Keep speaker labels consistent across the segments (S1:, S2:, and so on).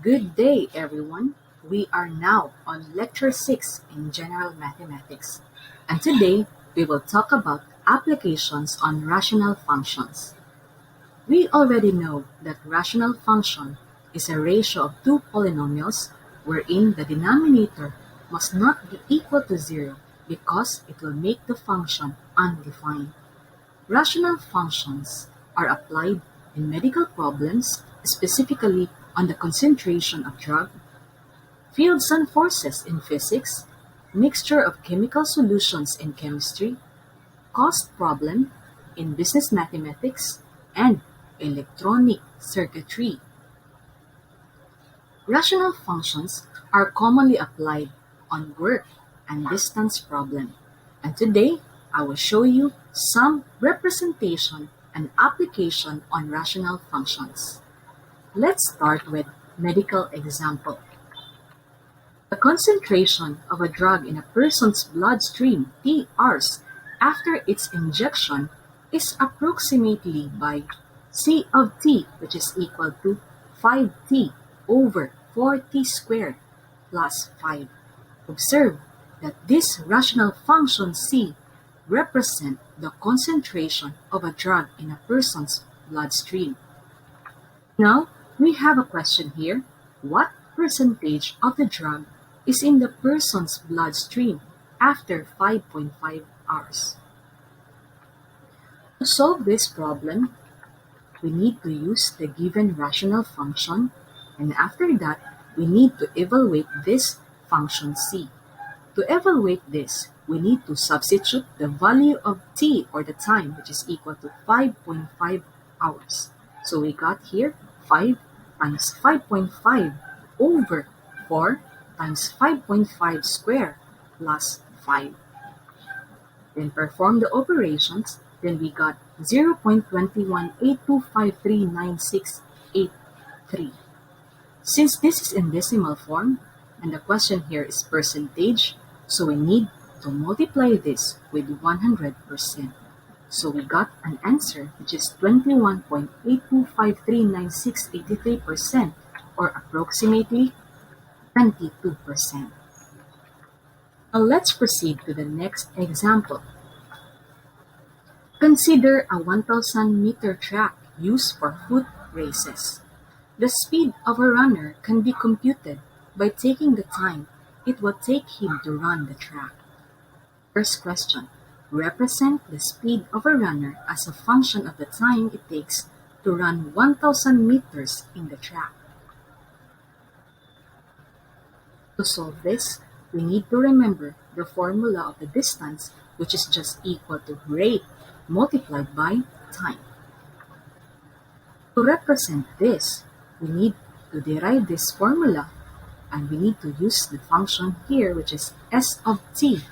S1: Good day, everyone. We are now on Lecture 6 in General Mathematics, and today we will talk about applications on rational functions. We already know that rational function is a ratio of two polynomials wherein the denominator must not be equal to 0 because it will make the function undefined. Rational functions are applied in medical problems, specifically on the concentration of drug, fields and forces in physics, mixture of chemical solutions in chemistry, cost problem in business mathematics, and electronic circuitry. Rational functions are commonly applied on work and distance problem, and today I will show you some representation and application on rational functions. Let's start with medical example. The concentration of a drug in a person's bloodstream T hours after its injection is approximately by C of t, which is equal to 5t over 4t squared plus 5. Observe that this rational function C represent the concentration of a drug in a person's bloodstream. Now, we have a question here. What percentage of the drug is in the person's bloodstream after 5.5 hours? To solve this problem, we need to use the given rational function, and after that, we need to evaluate this function C. To evaluate this, we need to substitute the value of t, or the time, which is equal to 5.5 hours. So we got here 5 times 5.5 over 4 times 5.5 squared plus 5. Then perform the operations, then we got 0.2182539683. Since this is in decimal form, and the question here is percentage, so we need to multiply this with 100%. So we got an answer which is 21.82539683%, or approximately 22%. Now let's proceed to the next example. Consider a 1,000 meter track used for foot races. The speed of a runner can be computed by taking the time it will take him to run the track. First question. Represent the speed of a runner as a function of the time it takes to run 1,000 meters in the track. To solve this, we need to remember the formula of the distance, which is just equal to rate multiplied by time. To represent this, we need to derive this formula, and we need to use the function here, which is s of t,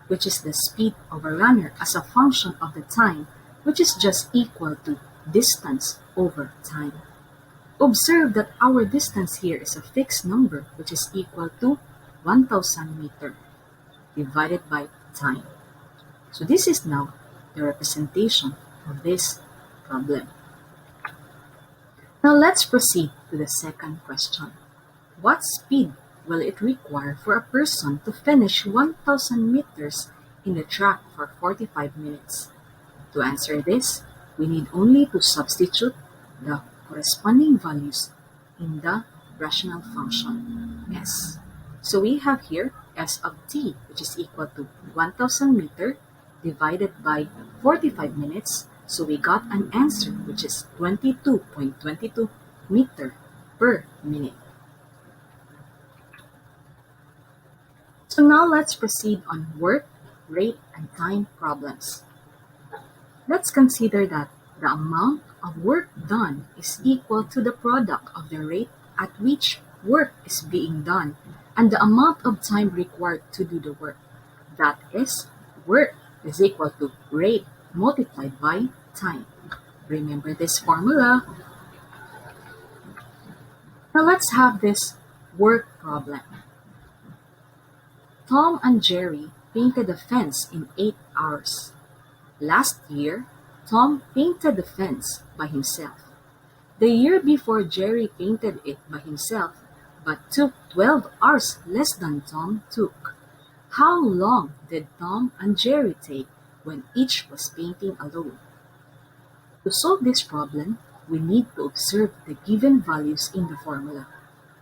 S1: which is the speed of a runner as a function of the time, which is just equal to distance over time. Observe that our distance here is a fixed number, which is equal to 1,000 meters divided by time. So this is now the representation of this problem. Now let's proceed to the second question. What speed will it require for a person to finish 1,000 meters in the track for 45 minutes? To answer this, we need only to substitute the corresponding values in the rational function s. So we have here s of t, which is equal to 1,000 meter divided by 45 minutes. So we got an answer which is 22.22 meter per minute. So now let's proceed on work, rate, and time problems. Let's consider that the amount of work done is equal to the product of the rate at which work is being done and the amount of time required to do the work. That is, work is equal to rate multiplied by time. Remember this formula. Now let's have this work problem. Tom and Jerry painted a fence in 8 hours. Last year, Tom painted the fence by himself. The year before Jerry painted it by himself, but took 12 hours less than Tom took. How long did Tom and Jerry take when each was painting alone? To solve this problem, we need to observe the given values in the formula.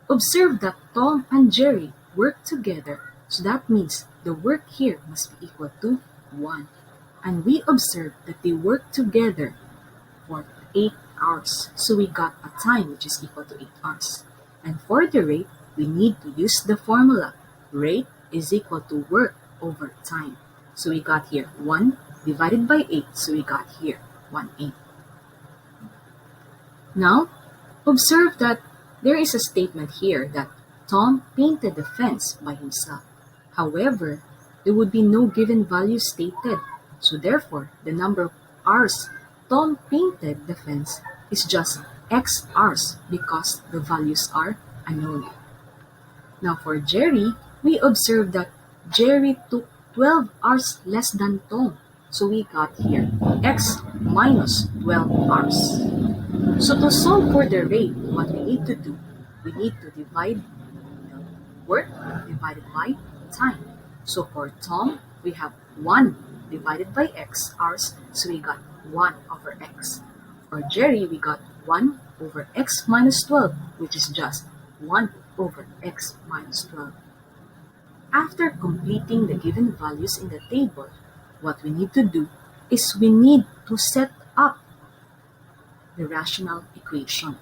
S1: Observe that Tom and Jerry work together, so that means the work here must be equal to 1. And we observe that they work together for 8 hours, so we got a time which is equal to 8 hours. And for the rate, we need to use the formula. Rate is equal to work over time. So we got here 1 divided by 8, so we got here 1/8. Now, observe that there is a statement here that Tom painted the fence by himself. However, there would be no given value stated, so therefore, the number of hours Tom painted the fence is just X hours because the values are unknown. Now for Jerry, we observe that Jerry took 12 hours less than Tom, so we got here X minus 12 hours. So to solve for the rate, what we need to do, we need to divide the work divided by time. So for Tom, we have 1 divided by X hours, so we got 1 over X. For Jerry, we got 1 over X minus 12, which is just 1 over X minus 12. After completing the given values in the table, what we need to do is we need to set up the rational equation.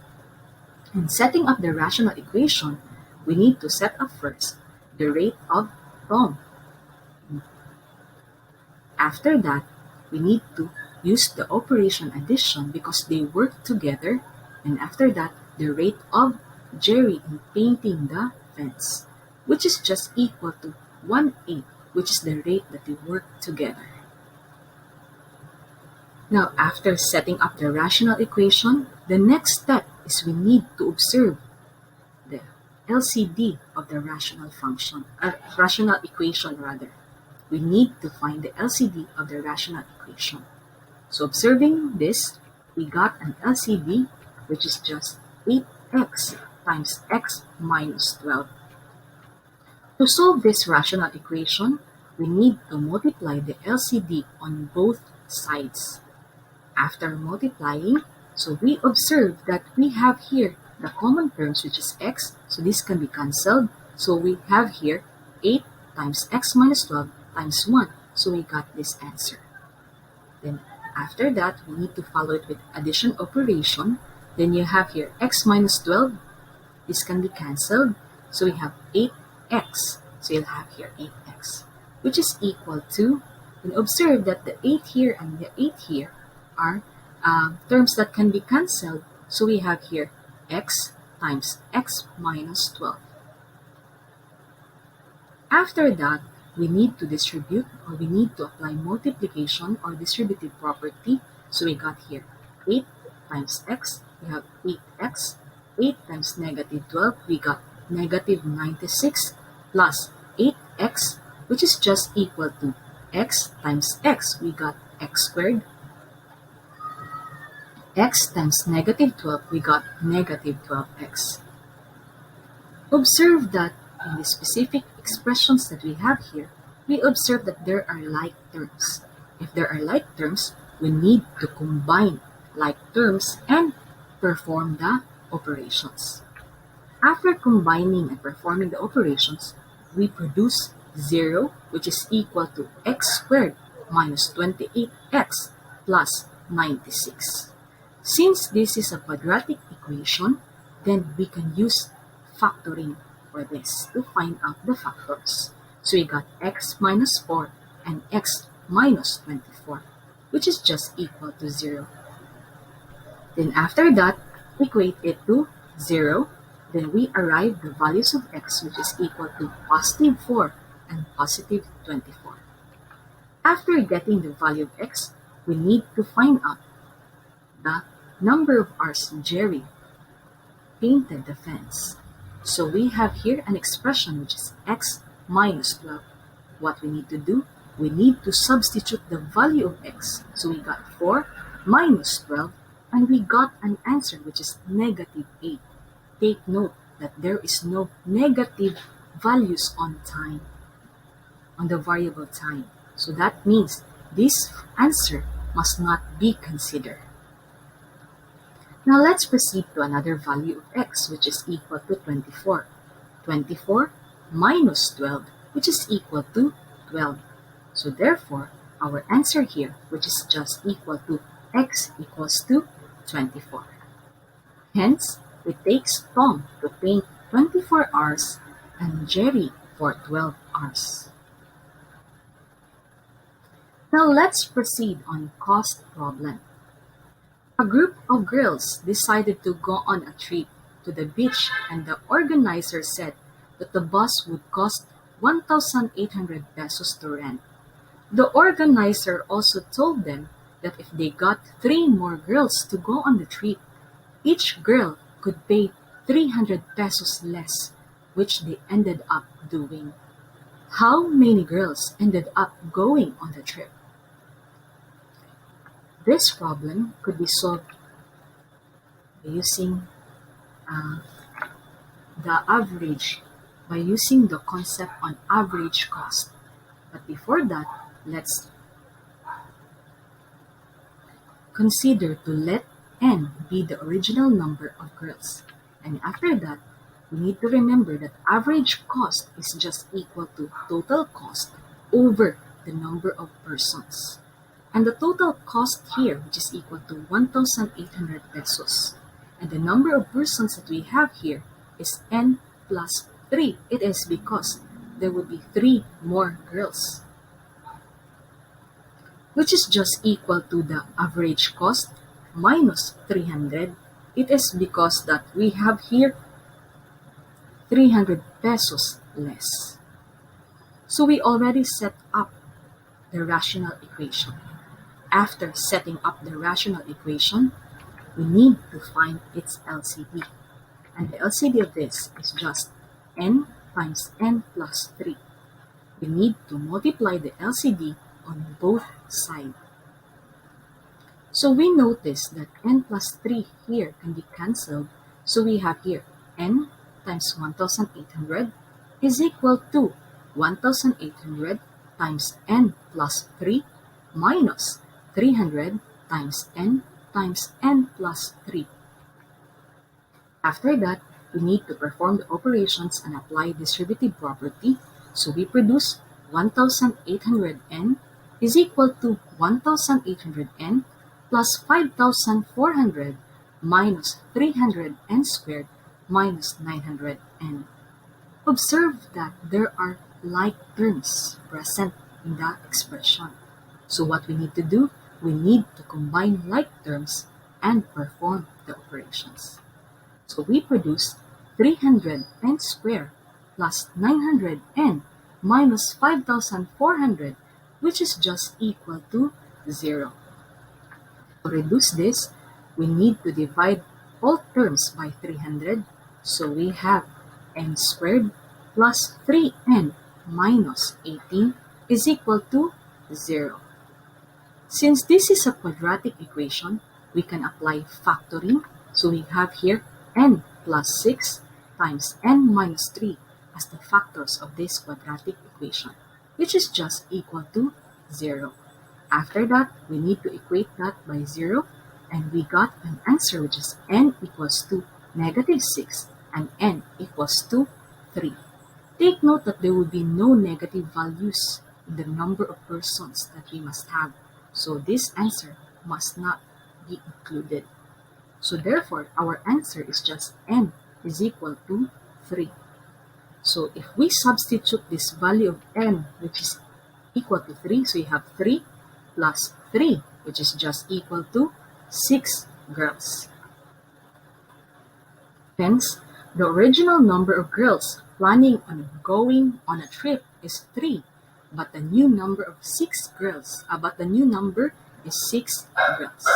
S1: In setting up the rational equation, we need to set up first the rate of Tom. After that, we need to use the operation addition because they work together, and after that, the rate of Jerry in painting the fence, which is just equal to 1/8, which is the rate that they work together. Now, after setting up the rational equation, the next step is we need to observe the LCD of the rational equation rather. We need to find the LCD of the rational equation. So observing this, we got an LCD which is just 8x times x minus 12. To solve this rational equation, we need to multiply the LCD on both sides. After multiplying, so we observe that we have here the common terms which is x, so this can be cancelled. So we have here 8 times x minus 12 times 1, so we got this answer. Then after that, we need to follow it with addition operation. Then you have here x minus 12, this can be cancelled, so we have 8x, so you'll have here 8x, which is equal to, and observe that the 8 here and the 8 here are terms that can be cancelled, so we have here x times x minus 12. After that, we need to distribute, or we need to apply multiplication or distributive property, so we got here 8 times x, we have 8x, 8 times negative 12, we got negative 96 plus 8x, which is just equal to x times x, we got x squared, x times negative 12, we got negative 12x. Observe that in the specific expressions that we have here, we observe that there are like terms. If there are like terms, we need to combine like terms and perform the operations. After combining and performing the operations, we produce 0, which is equal to x squared minus 28x plus 96. Since this is a quadratic equation, then we can use factoring for this to find out the factors. So we got x minus 4 and x minus 24, which is just equal to 0. Then after that, equate it to 0. Then we arrive the values of x, which is equal to positive 4 and positive 24. After getting the value of x, we need to find out the number of hours Jerry painted the fence. So we have here an expression which is x minus 12. What we need to do, we need to substitute the value of x. So we got 4 minus 12, and we got an answer which is negative 8. Take note that there is no negative values on time, on the variable time. So that means this answer must not be considered. Now let's proceed to another value of x, which is equal to 24. 24 minus 12, which is equal to 12. So therefore, our answer here, which is just equal to x equals to 24. Hence, it takes Tom to paint 24 hours and Jerry for 12 hours. Now let's proceed on cost problem. A group of girls decided to go on a trip to the beach, and the organizer said that the bus would cost 1,800 pesos to rent. The organizer also told them that if they got 3 more girls to go on the trip, each girl could pay 300 pesos less, which they ended up doing. How many girls ended up going on the trip? This problem could be solved by using the average, by using the concept on average cost. But before that, let's consider to let n be the original number of girls. And after that, we need to remember that average cost is just equal to total cost over the number of persons. And the total cost here, which is equal to 1,800 pesos. And the number of persons that we have here is n plus 3. It is because there would be 3 more girls, which is just equal to the average cost minus 300. It is because that we have here 300 pesos less. So we already set up the rational equation. After setting up the rational equation, we need to find its LCD. And the LCD of this is just n times n plus 3. We need to multiply the LCD on both sides. So we notice that n plus 3 here can be cancelled. So we have here n times 1,800 is equal to 1,800 times n plus 3 minus 300 times n plus 3. After that, we need to perform the operations and apply distributive property. So we produce 1,800n is equal to 1,800n plus 5,400 minus 300n squared minus 900n. Observe that there are like terms present in that expression. So what we need to do, we need to combine like terms and perform the operations. So we produce 300n squared plus 900n minus 5,400, which is just equal to 0. To reduce this, we need to divide all terms by 300. So we have n squared plus 3n minus 18 is equal to 0. Since this is a quadratic equation, we can apply factoring. So we have here n plus 6 times n minus 3 as the factors of this quadratic equation, which is just equal to 0. After that, we need to equate that by 0, and we got an answer which is n equals to negative 6 and n equals to 3. Take note that there will be no negative values in the number of persons that we must have. So this answer must not be included. So therefore, our answer is just n is equal to 3. So if we substitute this value of n, which is equal to 3, so you have 3 plus 3, which is just equal to 6 girls. Hence, the original number of girls planning on going on a trip is 3, but the new number of 6 girls, is 6 girls.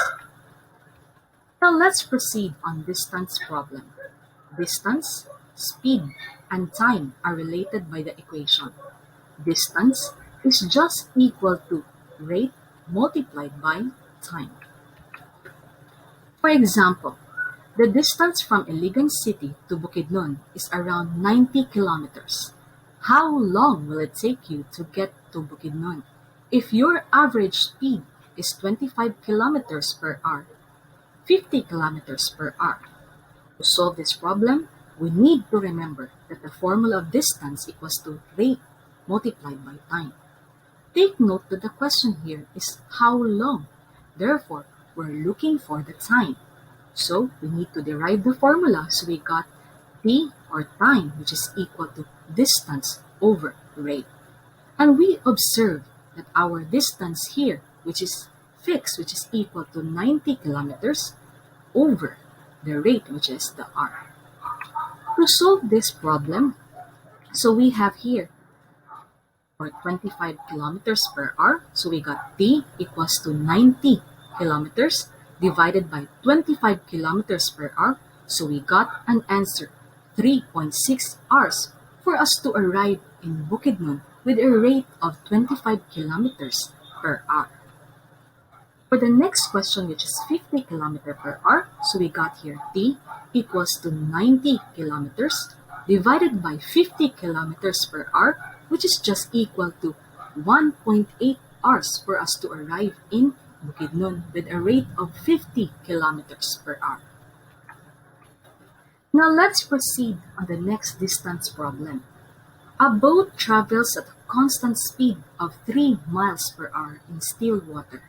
S1: Now let's proceed on distance problem. Distance, speed, and time are related by the equation. Distance is just equal to rate multiplied by time. For example, the distance from Iligan City to Bukidnon is around 90 kilometers. How long will it take you to get to Bukidnon? If your average speed is 25 kilometers per hour, 50 kilometers per hour. To solve this problem, we need to remember that the formula of distance equals to rate multiplied by time. Take note that the question here is how long. Therefore, we're looking for the time. So we need to derive the formula. So we got t, or time, which is equal to distance over rate. And we observe that our distance here, which is fixed, which is equal to 90 kilometers over the rate, which is the r. To solve this problem, so we have here for 25 kilometers per hour. So we got t equals to 90 kilometers divided by 25 kilometers per hour. So we got an answer, 3.6 hours for us to arrive in Bukidnon with a rate of 25 kilometers per hour. For the next question, which is 50 kilometers per hour, so we got here t equals to 90 kilometers divided by 50 kilometers per hour, which is just equal to 1.8 hours for us to arrive in Bukidnon with a rate of 50 kilometers per hour. Now let's proceed on the next distance problem. A boat travels at a constant speed of 3 miles per hour in still water.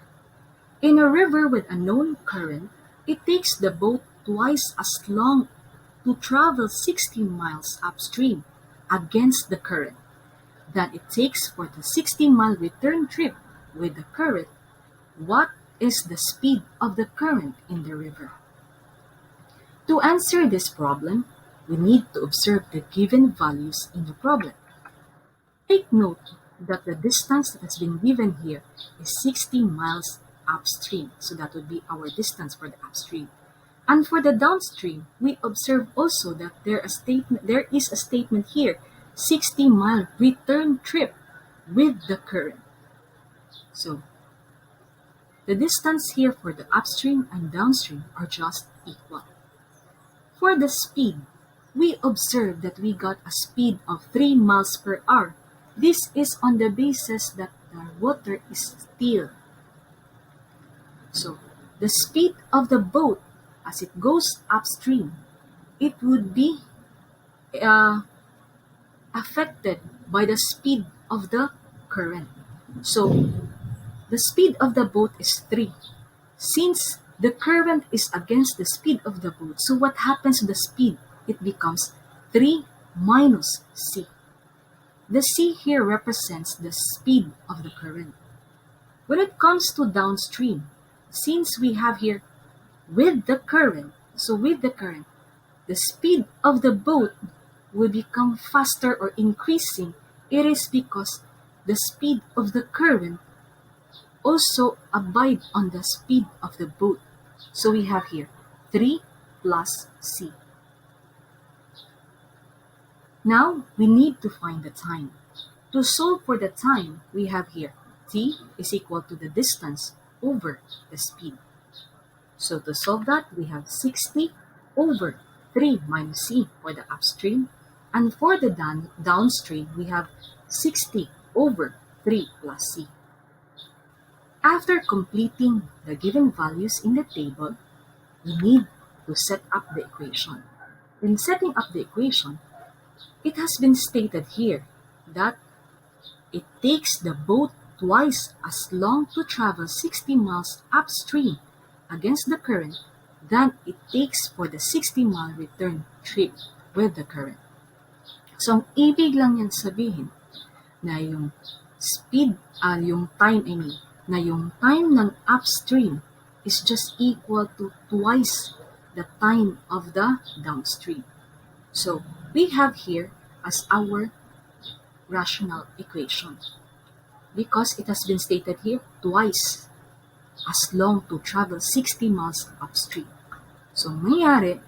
S1: In a river with a known current, it takes the boat twice as long to travel 60 miles upstream against the current than it takes for the 60-mile return trip with the current. What is the speed of the current in the river? To answer this problem, we need to observe the given values in the problem. Take note that the distance that has been given here is 60 miles upstream. So that would be our distance for the upstream. And for the downstream, we observe also that there is a statement here, 60-mile return trip with the current. So the distance here for the upstream and downstream are just equal. For the speed, we observe that we got a speed of 3 miles per hour. This is on the basis that the water is still. So the speed of the boat as it goes upstream, it would be affected by the speed of the current. So the speed of the boat is 3. Since the current is against the speed of the boat, so what happens to the speed? It becomes 3 minus c. The c here represents the speed of the current. When it comes to downstream, since we have here with the current, the speed of the boat will become faster or increasing. It is because the speed of the current also abide on the speed of the boat. So we have here 3 plus c. Now we need to find the time. To solve for the time, we have here t is equal to the distance over the speed. So to solve that, we have 60 over 3 minus c for the upstream. And for the downstream, we have 60 over 3 plus c. After completing the given values in the table, we need to set up the equation. In setting up the equation, it has been stated here that it takes the boat twice as long to travel 60 miles upstream against the current than it takes for the 60-mile return trip with the current. So, ang ibig lang yan sabihin na yung speed, yung time ng upstream is just equal to twice the time of the downstream. So, we have here as our rational equation because it has been stated here twice as long to travel 60 miles upstream. So, mangyari,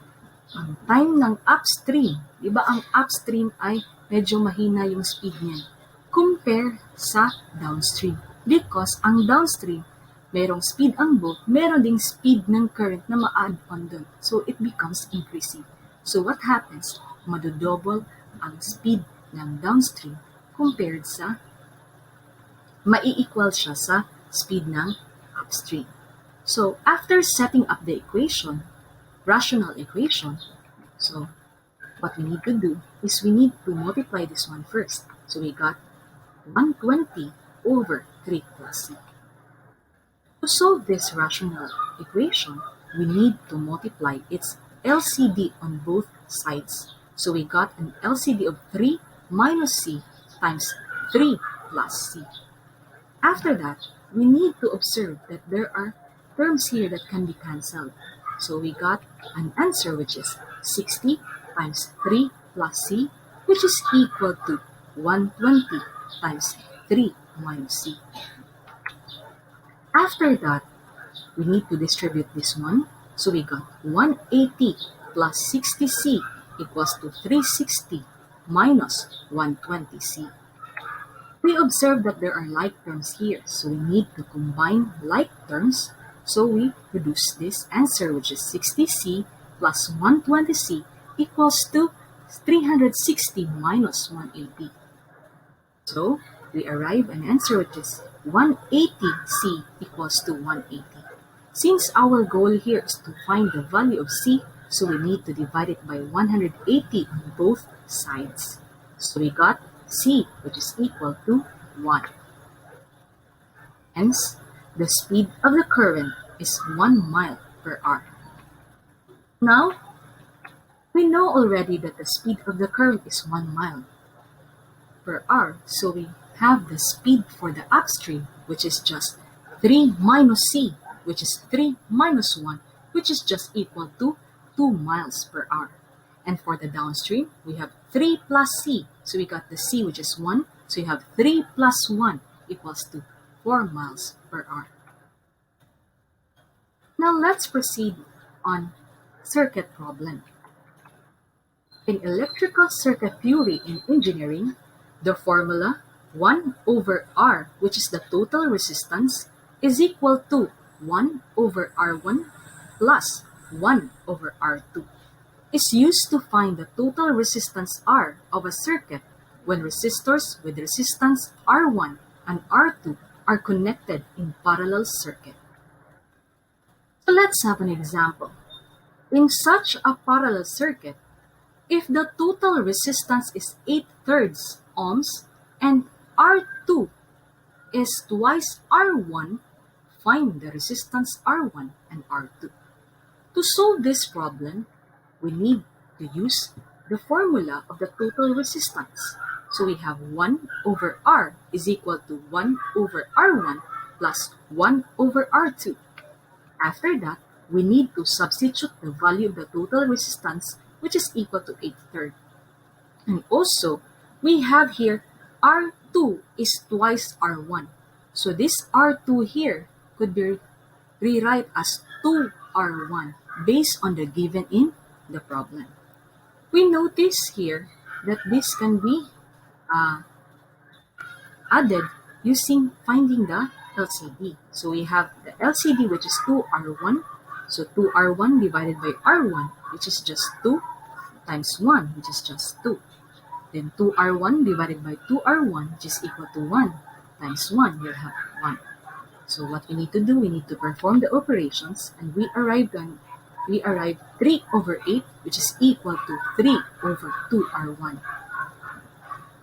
S1: ang time ng upstream, di ba ang upstream ay medyo mahina yung speed niyan compare sa downstream because ang downstream merong speed ang both, meron ding speed ng current na ma-add on dun. So, it becomes increasing. So, what happens? Madodouble ang speed ng downstream compared sa mai-equal siya sa speed ng upstream. So, after setting up the equation, rational equation, so what we need to do is we need to multiply this one first. So, we got 120 over 3 plus c. To solve this rational equation, we need to multiply its LCD on both sides. So we got an LCD of 3 minus c times 3 plus c. After that, we need to observe that there are terms here that can be cancelled. So we got an answer which is 60 times 3 plus c, which is equal to 120 times 3 minus c. After that, we need to distribute this one. So we got 180 plus 60c equals to 360 minus 120c. We observe that there are like terms here, so we need to combine like terms. So we produce this answer, which is 60c plus 120c equals to 360 minus 180. So we arrive an answer which is 180c equals to 180. Since our goal here is to find the value of c, so we need to divide it by 180 on both sides. So we got c, which is equal to 1. Hence, the speed of the current is 1 mile per hour. Now, we know already that the speed of the current is 1 mile per hour. So we have the speed for the upstream, which is just 3 minus c, which is 3 minus 1, which is just equal to 2 miles per hour. And for the downstream, we have 3 plus c. So we got the c, which is 1. So you have 3 plus 1 equals to 4 miles per hour. Now let's proceed on circuit problem. In electrical circuit theory and engineering, the formula 1 over R, which is the total resistance, is equal to 1 over R1 plus 1 over R2, is used to find the total resistance R of a circuit when resistors with resistance R1 and R2 are connected in parallel circuit. So let's have an example. In such a parallel circuit, if the total resistance is 8/3 ohms and R2 is twice R1, find the resistance R1 and R2. To solve this problem, we need to use the formula of the total resistance. So we have 1 over R is equal to 1 over R1 plus 1 over R2. After that, we need to substitute the value of the total resistance, which is equal to 8/3. And also, we have here R2 is twice R1. So this R2 here could be rewrite as 2R1 based on the given in the problem. We notice here that this can be added using finding the LCD. So we have the LCD, which is 2R1. So 2R1 divided by R1, which is just 2, times 1, which is just 2. Then 2R1 divided by 2R1, which is equal to 1, times 1, you'll have 1. So what we need to do, we need to perform the operations, and we arrive 3 over 8, which is equal to 3 over 2R1.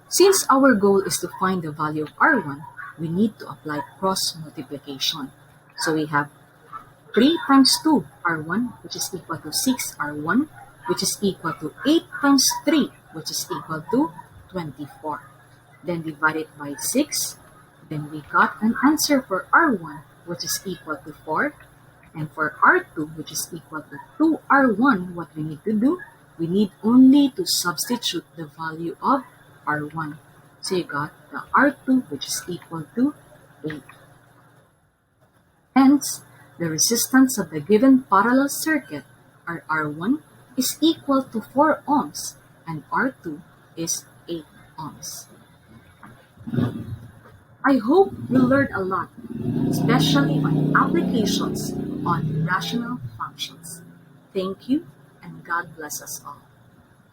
S1: Since our goal is to find the value of R1, we need to apply cross multiplication. So we have 3 times 2 R1, which is equal to 6 R1, which is equal to 8 times 3, which is equal to 24. Then divide it by 6. Then we got an answer for R1, which is equal to 4. And for R2, which is equal to 2R1, what we need to do, we need only to substitute the value of R1. So you got the R2, which is equal to 8. Hence, the resistance of the given parallel circuit, R1, is equal to 4 ohms and R2 is 8 ohms. I hope you learned a lot especially on applications on rational functions. Thank you, and God bless us all.